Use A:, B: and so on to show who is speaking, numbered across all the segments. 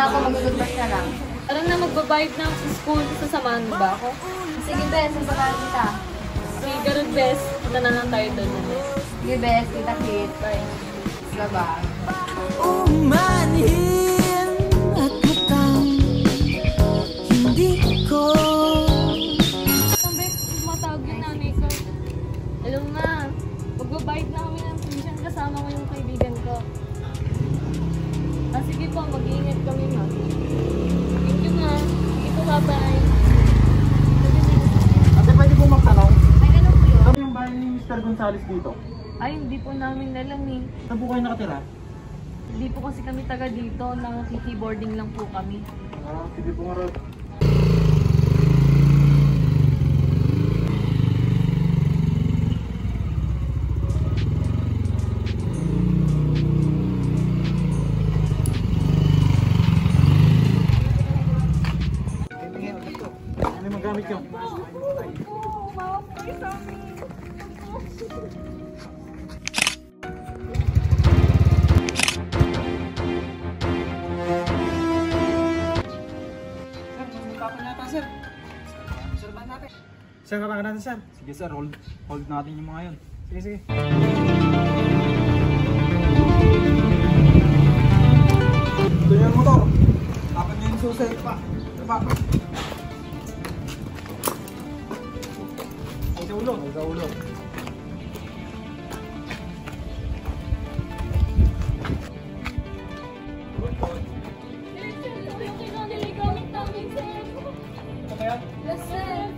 A: ako, maglulutas ka lang.
B: Alam na magbabayad na ako sa school. Sasamahan mo ba ako?
A: Sige, Bes, sasamahan kita.
B: Sige, ganun, Bes. Punta na lang tayo doon.
A: Sige, Bes, kita-kit. Bye. Bye-bye.
C: Umanhin at matang hindi ko.
B: Sabi, matawag yung nanay ko. Alam na, magbabayad na kami ng tuition kasama ko yung kaibigan ko. Sige po, mag-iingat kami, ma. Thank you, ma. Sige po, bye-bye.
D: Ate, pwede po magtanong?
A: Ay, ano po yun?
D: Ano yung bahay ni Mr. Gonzales dito?
B: Ay, hindi po namin alam eh.
D: Saan po kayo nakatira?
B: Hindi po kasi kami taga dito, nakiki-boarding lang po kami.
D: Sige po nga, Rod. Ano yung magamit nyo? Sir, kailangan natin, sir. Sige, sir. Hold natin yung mga yun. Sige, sige. Ito yung motor. Dapat nyo yung susi. Pa. Ay, sa ulo. Ay, sa ulo. Ito ba yan?
B: Yes, sir.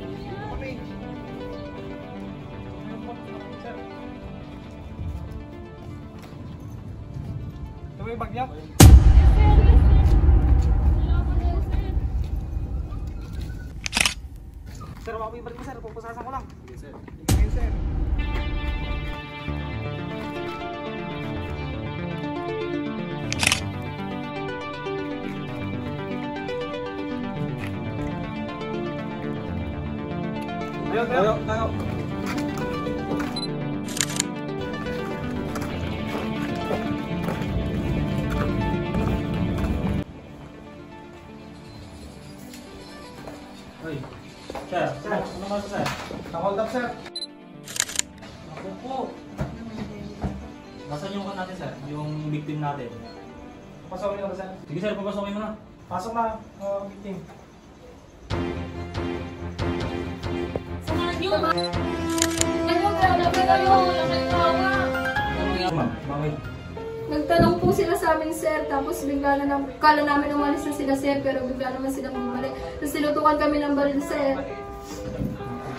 D: Ito ba yung bag niya? Sir, wala ko yung balik mo, sir. Pupusasan ko lang. Sige, sir. Sige, sir. Tayo. Hoy. Sir, ano ba ito, sir? Hold up, sir.
E: Ako po. Nasaan yung natin, sir? Yung victim natin.
D: Papasokin na ba, sir?
E: Sige, sir, papasokin mo na.
D: Pasok na, victim.
B: Samahan niyo. Ano, grabe kayo.
E: Ma'am, bakit?
F: Nagtanong po sila sa amin, sir, tapos bigla na kala namin umalis na sila, sir, pero bigla naman sila bumalik. Tapos sinutukan kami ng baril, sir.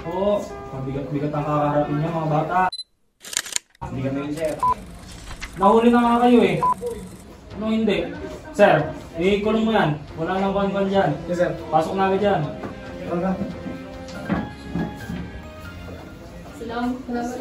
E: Po, mabigat-bigat ang kakaharapin niya, mga bata. Hindi kami yun, sir. Nahuli na nga kayo eh. Ano hindi? Sir, kulong mo yan. Wala nang kwan-kwan dyan.
D: Yes, sir.
E: Pasok na agad dyan.
F: Salamat po, sir.